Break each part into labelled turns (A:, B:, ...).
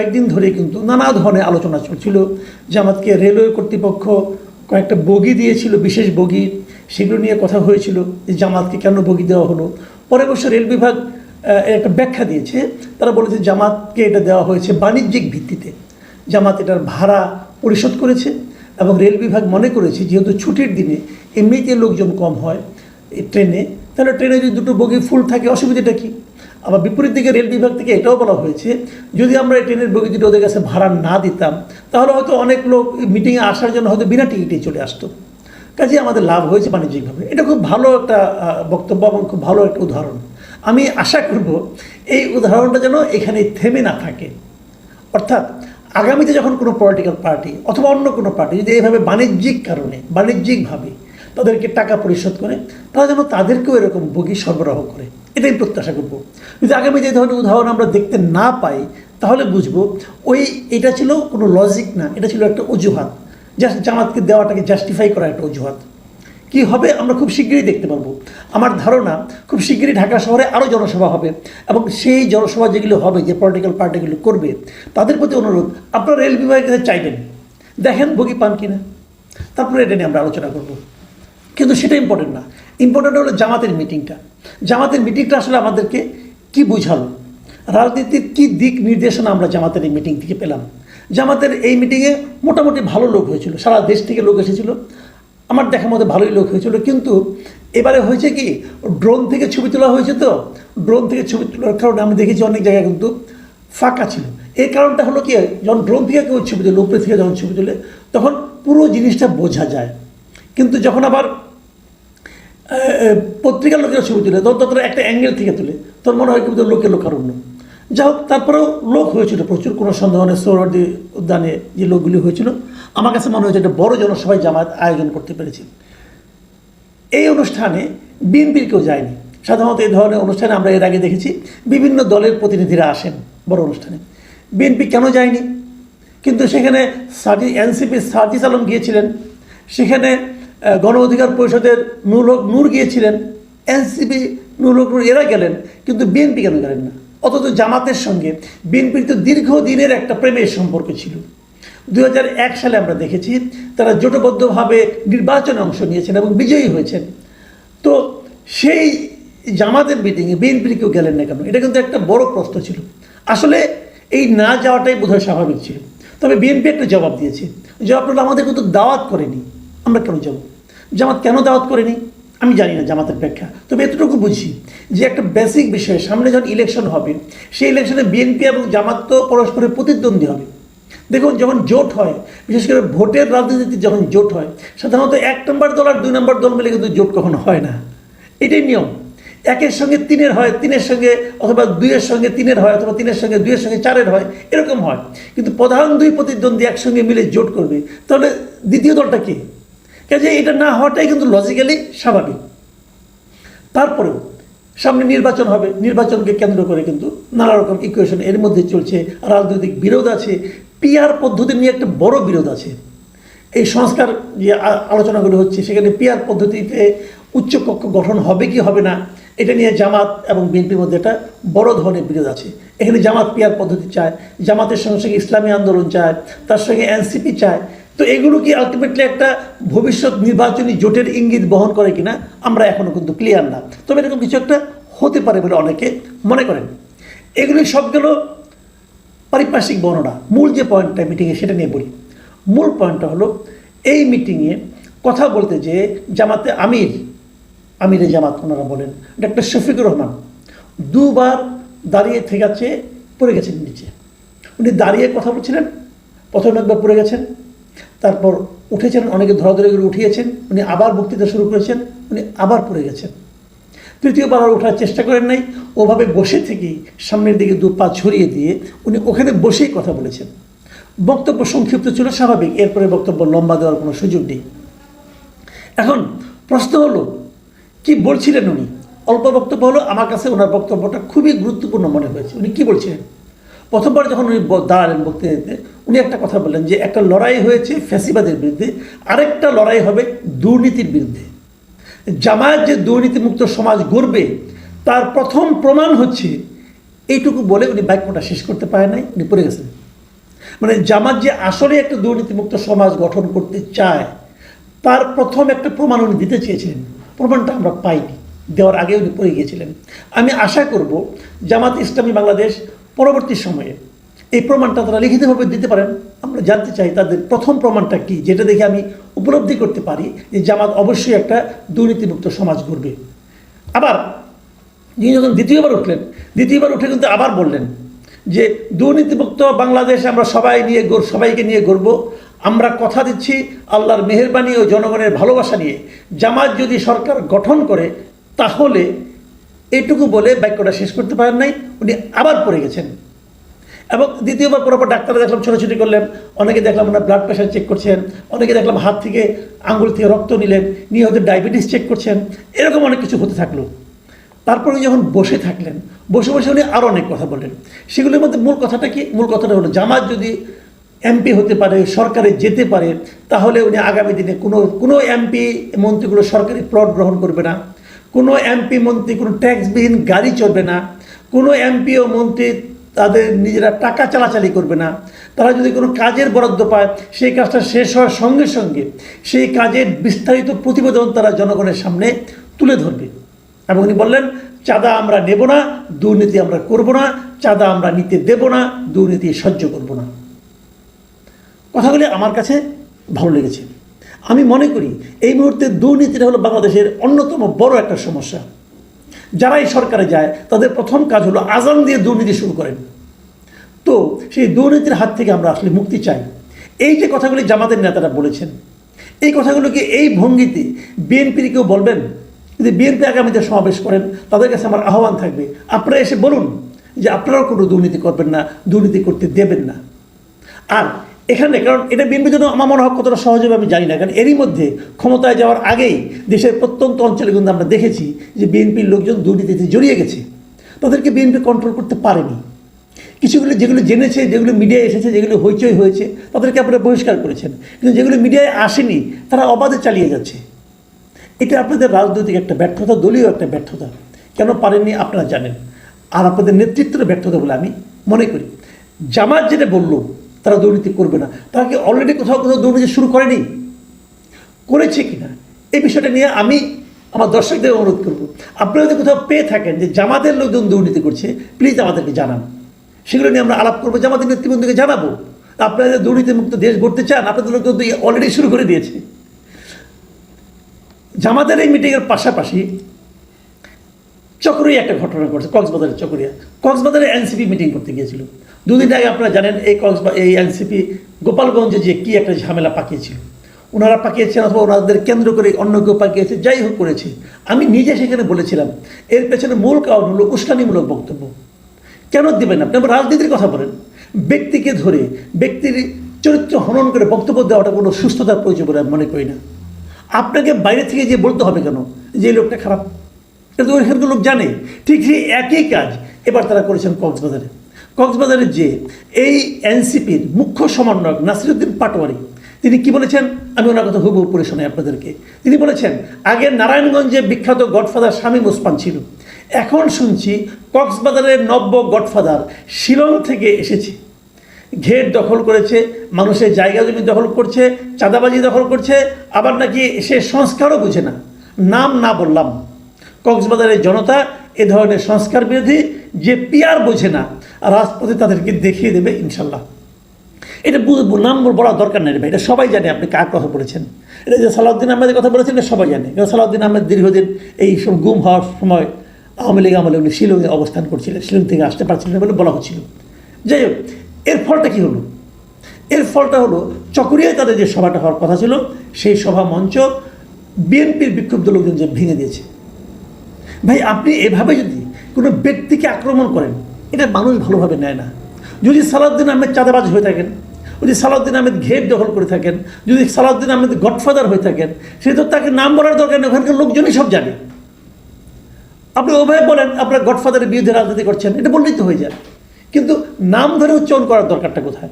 A: কয়েকদিন ধরে কিন্তু নানা ধরনের আলোচনা চলছিল। জামাতকে রেলওয়ে কর্তৃপক্ষ কয়েকটা বগি দিয়েছিল, বিশেষ বগি, সেগুলো নিয়ে কথা হয়েছিল যে জামাতকে কেন বগি দেওয়া হলো। পরে অবশ্য রেল বিভাগ একটা ব্যাখ্যা দিয়েছে। তারা বলেছে জামাতকে এটা দেওয়া হয়েছে বাণিজ্যিক ভিত্তিতে, জামাত এটার ভাড়া পরিশোধ করেছে এবং রেল বিভাগ মনে করেছে যেহেতু ছুটির দিনে এমনিতে লোকজন কম হয় ট্রেনে, তাহলে ট্রেনে যদি দুটো বগি ফুল থাকে অসুবিধাটা কী। আবার বিপরীত দিকে রেল বিভাগ থেকে এটাও বলা হয়েছে যদি আমরা এই ট্রেনের বগি দুটো ওদের কাছে ভাড়া না দিতাম তাহলে হয়তো অনেক লোক মিটিংয়ে আসার জন্য হয়তো বিনা টিকিটে চলে আসতো, কাজে আমাদের লাভ হয়েছে বাণিজ্যিকভাবে। এটা খুব ভালো একটা বক্তব্য এবং খুব ভালো একটা উদাহরণ। আমি আশা করব এই উদাহরণটা যেন এখানে থেমে না থাকে, অর্থাৎ আগামীতে যখন কোনো পলিটিক্যাল পার্টি অথবা অন্য কোনো পার্টি যদি এইভাবে বাণিজ্যিক কারণে বাণিজ্যিকভাবে তাদেরকে টাকা পরিশোধ করে, তারা যেন তাদেরকেও এরকম বগি সরবরাহ করে, এটাই প্রত্যাশা করব। যদি আগামীতে এই ধরনের উদাহরণ আমরা দেখতে না পাই তাহলে বুঝবো এটা ছিল কোনো লজিক না, এটা ছিল একটা অজুহাত, জাস্ট জামাতকে দেওয়াটাকে জাস্টিফাই করা একটা অজুহাত। কী হবে আমরা খুব শীঘ্রই দেখতে পারবো। আমার ধারণা খুব শীঘ্রই ঢাকা শহরে আরও জনসভা হবে এবং সেই জনসভা যেগুলো হবে, যে পলিটিক্যাল পার্টিগুলো করবে, তাদের প্রতি অনুরোধ আপনারা রেল বিভাগের কাছে চাইবেন, দেখেন বগি পান কিনা, তারপরে এটা নিয়ে আমরা আলোচনা করব। কিন্তু সেটা ইম্পর্টেন্ট না, ইম্পর্টেন্ট হলো জামাতের মিটিংটা। জামাতের মিটিংটা আসলে আমাদেরকে কি বুঝালো, রাজনীতির কি দিক নির্দেশনা আমরা জামাতের এই মিটিং থেকে পেলাম। জামাতের এই মিটিংয়ে মোটামুটি ভালো লোক হয়েছিল, সারা দেশ থেকে লোক এসেছিলো, আমার দেখার মধ্যে ভালোই লোক হয়েছিল। কিন্তু এবারে হয়েছে কি, ড্রোন থেকে ছবি তোলা হয়েছে, তো ড্রোন থেকে ছবি তোলার কারণে আমি দেখেছি অনেক জায়গায় কিন্তু ফাঁকা ছিল। এর কারণটা হলো কি, যখন ড্রোন থেকে কেউ ছবি তোলে, উপরে থেকে যখন ছবি তোলে তখন পুরো জিনিসটা বোঝা যায়, কিন্তু যখন আবার পত্রিকার লোকেরা ছবি তুলে তখন তারা একটা অ্যাঙ্গেল থেকে তুলে, তখন মনে হয় কিন্তু লোকের লোকারণ্য। যা হোক, তারপরেও লোক হয়েছিল প্রচুর, কোনো সন্দেহ নেই। সোহরাওয়ার্দী উদ্যানে যে লোকগুলি হয়েছিল, আমার কাছে মনে হয়েছে একটা বড় জনসভায় জামাত আয়োজন করতে পেরেছি। এই অনুষ্ঠানে বিএনপির কেউ যায়নি। সাধারণত এই ধরনের অনুষ্ঠানে আমরা এর আগে দেখেছি বিভিন্ন দলের প্রতিনিধিরা আসেন বড় অনুষ্ঠানে, বিএনপি কেন যায়নি? কিন্তু সেখানে এনসিপির সার্জিস আলম গিয়েছিলেন, সেখানে গণ অধিকার পরিষদের নূর গিয়েছিলেন, এনসিপি নূর এরা গেলেন, কিন্তু বিএনপি কেন গেলেন না? অথচ জামাতের সঙ্গে বিএনপির তো দীর্ঘদিনের একটা প্রেমের সম্পর্ক ছিল। 2001 সালে আমরা দেখেছি তারা জোটবদ্ধভাবে নির্বাচনে অংশ নিয়েছেন এবং বিজয়ী হয়েছেন। তো সেই জামাতের মিটিংয়ে বিএনপির কেউ গেলেন না কেন? এটা কিন্তু একটা বড় প্রশ্ন ছিল। আসলে এই না যাওয়াটাই বোধহয় স্বাভাবিক ছিল। তবে বিএনপি একটা জবাব দিয়েছে, জবাব হলো আমাদের কিন্তু দাওয়াত করেনি, আমরা কেন যাব? জামাত কেন দাওয়াত করেনি আমি জানি না জামাতের ব্যাখ্যা, তবে এতটুকু বুঝি যে একটা বেসিক বিষয়, সামনে যখন ইলেকশন হবে সেই ইলেকশনে বিএনপি এবং জামাত তো পরস্পরের প্রতিদ্বন্দ্বী হবে। দেখুন, যখন জোট হয়, বিশেষ করে ভোটের রাজনীতিতে যখন জোট হয়, সাধারণত 1 নম্বর দল আর 2 নম্বর দল মিলে কিন্তু জোট কখনো হয় না, এটাই নিয়ম। 1-এর সঙ্গে 3-এর হয়, 3-এর সঙ্গে অথবা 2-এর সঙ্গে 3-এর হয়, অথবা 3-এর সঙ্গে 2-এর সঙ্গে 4-এর হয়, এরকম হয়। কিন্তু প্রধান 2 প্রতিদ্বন্দ্বী একসঙ্গে মিলে জোট করবে, তাহলে দ্বিতীয় দলটা কি? কাজে এটা না হওয়াটাই কিন্তু লজিক্যালি স্বাভাবিক। তারপরেও সামনে নির্বাচন হবে, নির্বাচনকে কেন্দ্র করে কিন্তু নানা রকম ইকুয়েশন এর মধ্যে চলছে, রাজনৈতিক বিরোধ আছে, পিআর পদ্ধতি নিয়ে একটা বড় বিরোধ আছে। এই সংস্কার যে আলোচনাগুলো হচ্ছে সেখানে পিআর পদ্ধতিতে উচ্চকক্ষ গঠন হবে কি হবে না, এটা নিয়ে জামাত এবং বিএনপির মধ্যে একটা বড় ধরনের বিরোধ আছে। এখানে জামাত পিআর পদ্ধতি চায়, জামাতের সঙ্গে সঙ্গে ইসলামী আন্দোলন চায়, তার সঙ্গে এনসিপি চায়। তো এগুলো কি আলটিমেটলি একটা ভবিষ্যৎ নির্বাচনী জোটের ইঙ্গিত বহন করে কিনা আমরা এখনও কিন্তু ক্লিয়ার না, তবে এরকম কিছু একটা হতে পারে বলে অনেকে মনে করেন। এগুলি সবগুলো পারিপার্শ্বিক বর্ণনা। মূল যে পয়েন্টটা মিটিংয়ে সেটা নিয়ে বলি। মূল পয়েন্টটা হলো এই মিটিংয়ে কথা বলতে যে জামাতে আমিরে জামাত ওনারা বলেন ডক্টর শফিকুর রহমান 2 বার দাঁড়িয়ে থেকে পড়ে গেছেন নিচে। উনি দাঁড়িয়ে কথা বলছিলেন, প্রথমে একবার পড়ে গেছেন, তারপর উঠেছেন, অনেকে ধরাধরি করে উঠিয়েছেন, উনি আবার বক্তৃতা শুরু করেছেন, উনি আবার পড়ে গেছেন। তৃতীয়বার আর ওঠার চেষ্টা করেন নাই, ওভাবে বসে থেকেই সামনের দিকে 2 পা ছড়িয়ে দিয়ে উনি ওখানে বসেই কথা বলেছেন। বক্তব্য সংক্ষিপ্ত ছিল, স্বাভাবিক, এরপরে বক্তব্য লম্বা দেওয়ার কোনো সুযোগ নেই। এখন প্রশ্ন হলো কি বলছিলেন উনি? অল্প বক্তব্য হলো, আমার কাছে ওনার বক্তব্যটা খুবই গুরুত্বপূর্ণ মনে হয়েছে। উনি কি বলছিলেন? প্রথমবার যখন উনি দাঁড়ালেন বক্তৃতাতে, উনি একটা কথা বললেন যে একটা লড়াই হয়েছে ফ্যাসিবাদের বিরুদ্ধে, আরেকটা লড়াই হবে দুর্নীতির বিরুদ্ধে। জামায়াত যে দুর্নীতিমুক্ত সমাজ গড়বে তার প্রথম প্রমাণ হচ্ছে এইটুকু বলে উনি বাক্যটা শেষ করতে পারে নাই, উনি পড়ে গেছেন। মানে জামাত যে আসলে একটা দুর্নীতিমুক্ত সমাজ গঠন করতে চায় তার প্রথম একটা প্রমাণ উনি দিতে চেয়েছিলেন, প্রমাণটা আমরা পাইনি, দেওয়ার আগে উনি পড়ে গিয়েছিলেন। আমি আশা করব জামাত ইসলামী বাংলাদেশ পরবর্তী সময়ে এই প্রমাণটা তারা লিখিতভাবে দিতে পারেন। আমরা জানতে চাই তাদের প্রথম প্রমাণটা কি, যেটা দেখে আমি উপলব্ধি করতে পারি যে জামাত অবশ্যই একটা দুর্নীতিমুক্ত সমাজ গড়বে। আবার যিনি যখন দ্বিতীয়বার উঠে কিন্তু আবার বললেন যে দুর্নীতিমুক্ত বাংলাদেশ আমরা সবাইকে নিয়ে গড়ব। আমরা কথা দিচ্ছি আল্লাহর মেহেরবানি ও জনগণের ভালোবাসা নিয়ে জামাত যদি সরকার গঠন করে, তাহলে এইটুকু বলে বাক্যটা শেষ করতে পারেন নাই, উনি আবার পড়ে গেছেন। এবং দ্বিতীয়বার পরপর ডাক্তাররা দেখলাম ছোটাছুটি করলেন, অনেকে দেখলাম ওনার ব্লাড প্রেশার চেক করছেন, অনেকে দেখলাম হাত থেকে আঙুল থেকে রক্ত নিলেন, নিয়ে হয়তো ডায়াবেটিস চেক করছেন, এরকম অনেক কিছু হতে থাকলো। তারপরে যখন বসে থাকলেন, বসে উনি আরও অনেক কথা বললেন। সেগুলোর মধ্যে মূল কথাটা কি? মূল কথাটা হলো জামাত যদি এমপি হতে পারে, সরকারে যেতে পারে, তাহলে উনি আগামী দিনে কোনো এমপি মন্ত্রীগুলো সরকারি প্লট গ্রহণ করবে না, কোনো এমপি মন্ত্রী কোনো ট্যাক্সবিহীন গাড়ি চড়বে না, কোনো এমপি ও মন্ত্রী তাদের নিজেরা টাকা চালাচালি করবে না। তারা যদি কোনো কাজের বরাদ্দ পায়, সেই কাজটা শেষ হওয়ার সঙ্গে সঙ্গে সেই কাজের বিস্তারিত প্রতিবেদন তারা জনগণের সামনে তুলে ধরবে। এবং উনি বললেন, চাঁদা আমরা নেব না, দুর্নীতি আমরা করব না, চাঁদা আমরা নিতে দেব না, দুর্নীতি সহ্য করব না। কথাগুলি আমার কাছে ভালো লেগেছে। আমি মনে করি এই মুহূর্তে দুর্নীতিটা হলো বাংলাদেশের অন্যতম বড় একটা সমস্যা। যারা এই সরকারে যায় তাদের প্রথম কাজ হলো আজান দিয়ে দুর্নীতি শুরু করেন। তো সেই দুর্নীতির হাত থেকে আমরা আসলে মুক্তি চাই। এই যে কথাগুলি জামাতের নেতারা বলেছেন, এই কথাগুলোকে এই ভঙ্গিতে বিএনপির কেউ বলবেন? যদি বিএনপি আগামীতে সমাবেশ করেন, তাদের কাছে আমার আহ্বান থাকবে, আপনারা এসে বলুন যে আপনারাও কোনো দুর্নীতি করবেন না, দুর্নীতি করতে দেবেন না। আর এখানে, কারণ এটা বিএনপির জন্য আমার মনে হয় কতটা সহজ হবে আমি জানি না, কারণ এরই মধ্যে ক্ষমতায় যাওয়ার আগেই দেশের প্রত্যন্ত অঞ্চলে কিন্তু আমরা দেখেছি যে বিএনপির লোকজন দুর্নীতিতে জড়িয়ে গেছে, তাদেরকে বিএনপি কন্ট্রোল করতে পারেনি। কিছুগুলো যেগুলো জেনেছে, যেগুলো মিডিয়ায় এসেছে, যেগুলো হইচই হয়েছে, তাদেরকে আপনারা বহিষ্কার করেছেন, কিন্তু যেগুলো মিডিয়ায় আসেনি তারা অবাধে চালিয়ে যাচ্ছে। এটা আপনাদের রাজনৈতিক একটা ব্যর্থতা, দলীয় একটা ব্যর্থতা। কেন পারেননি আপনারা জানেন, আর আপনাদের নেতৃত্বের ব্যর্থতা বলে আমি মনে করি। জামাত যেটা বলল তারা দুর্নীতি করবে না, তারা কি অলরেডি কোথাও দুর্নীতি শুরু করেনি? করেছে কিনা এই বিষয়টা নিয়ে আমি আমার দর্শকদের অনুরোধ করব, আপনারা যদি কোথাও পেয়ে থাকেন যে জামাতের লোকজন দুর্নীতি করছে, প্লিজ আমাদেরকে জানান, সেগুলো নিয়ে আমরা আলাপ করবো, জামাতের নেতৃবৃন্দকে জানাবো। আপনারা যে দুর্নীতিমুক্ত দেশ গড়তে চান, আপনাদের লোকজন তো অলরেডি শুরু করে দিয়েছে। জামাতের এই মিটিংয়ের পাশাপাশি চকরিয়া একটা ঘটনা ঘটছে, কক্সবাজারে এনসিপি মিটিং করতে গিয়েছিল দুদিন আগে। আপনারা জানেন এই এনসিপি গোপালগঞ্জে যে কি একটা ঝামেলা পাকিয়েছিল, ওনারা পাকিয়েছেন অথবা ওনাদের কেন্দ্র করে অন্য কেউ পাকিয়েছে, যাই হোক করেছে। আমি নিজে সেখানে বলেছিলাম এর পেছনে মূল কারণ হলো উস্কানিমূলক বক্তব্য। কেন দেবেন আপনি? রাজনীতির কথা বলেন, ব্যক্তিকে ধরে ব্যক্তির চরিত্র হনন করে বক্তব্য দেওয়াটা কোনো সুস্থতার প্রয়োজন বলে আমি মনে করি না। আপনাকে বাইরে থেকে যে বলতে হবে কেন যে এই লোকটা খারাপ? এটা তো ওইখানকার লোক জানে। ঠিক সেই একই কাজ এবার তারা করেছেন কক্সবাজারে যে এই এনসিপির মুখ্য সমন্বয়ক নাসিরউদ্দিন পাটোয়ারি, তিনি কি বলেছেন আমি ওনার কথা হুবহু পড়ে শোনাই আপনাদেরকে। তিনি বলেছেন, আগে নারায়ণগঞ্জে বিখ্যাত গডফাদার শামীম ওসমান ছিল, এখন শুনছি কক্সবাজারের নব্য গডফাদার শিলং থেকে এসেছে, ঘের দখল করেছে, মানুষের জায়গা জমি দখল করছে, চাঁদাবাজি দখল করছে, আবার নাকি সে সংস্কারও বুঝে না। নাম না বললাম, কক্সবাজারের জনতা এ ধরনের সংস্কার বিরোধী যে পিয়ার বোঝে না, রাজপথে তাদেরকে দেখিয়ে দেবে ইনশাল্লাহ। এটা নাম বলার দরকার নেই ভাই, এটা সবাই জানে আপনি কার কথা বলেছেন। এটা যে সালাউদ্দিন আহমেদের কথা বলেছেন এটা সবাই জানে, কারণ সালাউদ্দিন আহমেদ দীর্ঘদিন এই সব গুম হওয়ার সময় আওয়ামী লীগ আমলে উনি শিলংয়ে অবস্থান করছিলেন, শিলং থেকে আসতে পারছিলেন বলে বলা হচ্ছিল। যাই হোক, এর ফলটা কী হলো? এর ফলটা হলো চকরিয়ায় তাদের যে সভাটা হওয়ার কথা ছিল, সেই সভা মঞ্চ বিএনপির বিক্ষুব্ধ লোকজন যে ভেঙে দিয়েছে। ভাই, আপনি এভাবে যদি কোনো ব্যক্তিকে আক্রমণ করেন, এটা মানুষ ভালোভাবে নেয় না। যদি সালাউদ্দিন আহমেদ চাঁদাবাজ হয়ে থাকেন, যদি সালাউদ্দিন আহমেদ ঘের দখল করে থাকেন, যদি সালাউদ্দিন আহমেদ গডফাদার হয়ে থাকেন, সে তো তাকে নাম বলার দরকার নেই, ওখানকার লোকজনই সব জানে। আপনি ওভাবে বলেন আপনার গডফাদারের বিরুদ্ধে রাজনীতি করছেন, এটা বললেই তো হয়ে যায়। কিন্তু নাম ধরে উচ্চারণ করার দরকারটা কোথায়?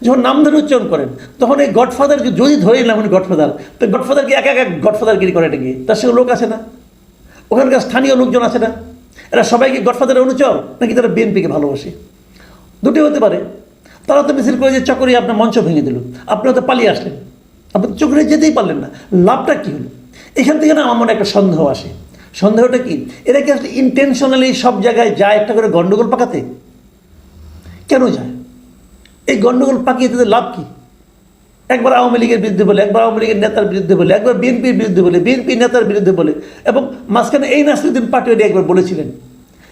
A: যখন নাম ধরে উচ্চারণ করেন তখন এই গডফাদার যদি ধরে নিলাম উনি গডফাদার, তো গডফাদারকে একা একা গডফাদারগিরি করে এটা গিয়ে তার সঙ্গে লোক আছে না, ওখানকার স্থানীয় লোকজন আছে না, এরা সবাইকে গডফাদারের অনুচর নাকি তারা বিএনপিকে ভালোবাসে? দুটি হতে পারে। তারা তো মিছিল করে যে চকরিয়া আপনার মঞ্চ ভেঙে দিল, আপনারা তো পালিয়ে আসলেন, আপনি তো চকরিয়া যেতেই পারলেন না, লাভটা কী হলো? এখান থেকে না আমার মনে একটা সন্দেহ আসে। সন্দেহটা কি, এরা কি আসলে ইন্টেনশনালি সব জায়গায় যায় একটা করে গণ্ডগোল পাকাতে? কেন যায়? এই গণ্ডগোল পাকিয়ে তাদের লাভ কি? একবার আওয়ামী লীগের বিরুদ্ধে বলে, একবার আওয়ামী লীগের নেতার বিরুদ্ধে বলে, একবার বিএনপির বিরুদ্ধে বলে, বিএনপি নেতার বিরুদ্ধে বলে, এবং মাঝখানে এই নাসিরুদ্দিন পাটোয়ারি একবার বলেছিলেন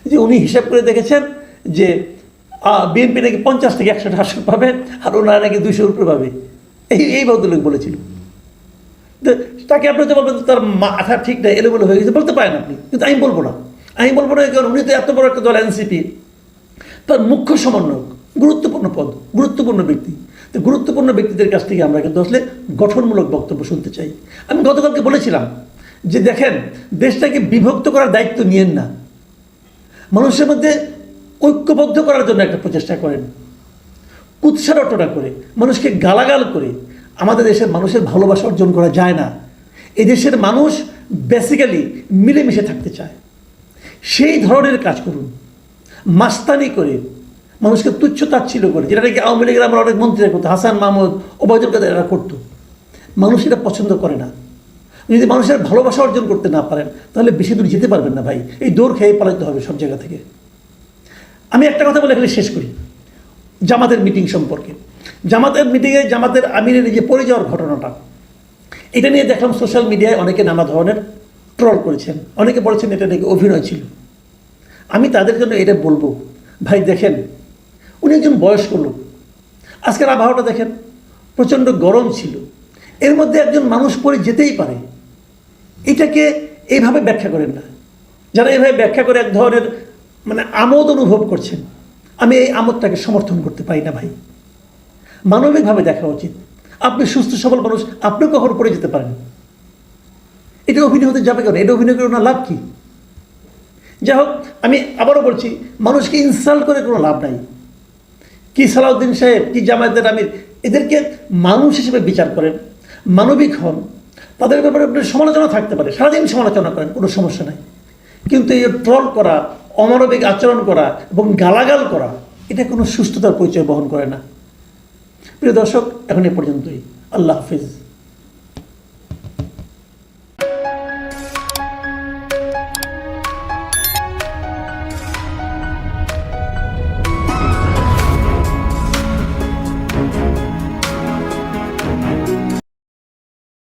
A: যে উনি হিসাব করে দেখেছেন যে বিএনপি নাকি 50 থেকে 100টা আসন পাবে, আর ওনারা নাকি 200-র উপরে পাবে। এই ভদ্রলোক বলেছিল। তাকে আপনি তো বলবেন তার মাথা ঠিক নাই, এলোমেলো হয়ে গেছে, বলতে পারেন আপনি, কিন্তু আমি বলবো না। কারণ উনি তো এত বড় একটা দল এনসিপি, তার মুখ্য সমন্বয়ক, গুরুত্বপূর্ণ পদ, গুরুত্বপূর্ণ ব্যক্তি। তো গুরুত্বপূর্ণ ব্যক্তিদের কাছ থেকে আমরা কিন্তু আসলে গঠনমূলক বক্তব্য শুনতে চাই। আমি গতকালকে বলেছিলাম যে দেখেন, দেশটাকে বিভক্ত করার দায়িত্ব নিয়েন না, মানুষের মধ্যে ঐক্যবদ্ধ করার জন্য একটা প্রচেষ্টা করেন। কুৎসা রটনা করে, মানুষকে গালাগাল করে আমাদের দেশের মানুষের ভালোবাসা অর্জন করা যায় না। এই দেশের মানুষ বেসিক্যালি মিলেমিশে থাকতে চায়। সেই ধরনের কাজ করুন। মাস্তানি করে, মানুষকে তুচ্ছ তাচ্ছিল্য করে, যেটা নাকি আওয়ামী লীগের আমরা অনেক মন্ত্রীরা করতো, হাসান মাহমুদ, ওবায়দুল কাদের, এরা করতো। মানুষ এটা পছন্দ করে না। যদি মানুষের ভালোবাসা অর্জন করতে না পারেন, তাহলে বেশি দূর যেতে পারবেন না ভাই। এই দৌড় খেয়ে পালাতে হবে সব জায়গা থেকে। আমি একটা কথা বলে এখানে শেষ করি জামাতের মিটিং সম্পর্কে। জামাতের মিটিংয়ে জামাতের আমিরের যে পড়ে যাওয়ার ঘটনাটা, এটা নিয়ে দেখলাম সোশ্যাল মিডিয়ায় অনেকে নানা ধরনের ট্রল করেছেন, অনেকে বলেছেন এটা নাকি অভিনয় ছিল। আমি তাদের জন্য এটা বলবো, ভাই দেখেন, উনি একজন বয়স্ক লোক। আজকের আবহাওয়াটা দেখেন, প্রচণ্ড গরম ছিল, এর মধ্যে একজন মানুষ পড়ে যেতেই পারে। এটাকে এইভাবে ব্যাখ্যা করেন না। যারা এইভাবে ব্যাখ্যা করে এক ধরনের আমোদ অনুভব করছেন, আমি এই আমোদটাকে সমর্থন করতে পারি না ভাই। মানবিকভাবে দেখা উচিত। আপনি সুস্থ সবল মানুষ, আপনিও কখনো পড়ে যেতে পারেন। এটা অভিনয় হতে যাবে কেন? এটা অভিনয় করে না লাভ কি? যাই হোক, আমি আবারও বলছি, মানুষকে ইনসাল্ট করে কোনো লাভ নাই। কি সালাউদ্দিন সাহেব, কি জামায়াতের আমির, এদেরকে মানুষ হিসেবে বিচার করেন, মানবিক হন। তাদের ব্যাপারে আপনার সমালোচনা থাকতে পারে, সারাদিন সমালোচনা করেন, কোনো সমস্যা নাই। কিন্তু এই ট্রল করা, অমানবিক আচরণ করা এবং গালাগাল করা, এটা কোনো সুস্থতার পরিচয় বহন করে না। প্রিয় দর্শক, এখন এ পর্যন্তই। আল্লাহ হাফিজ।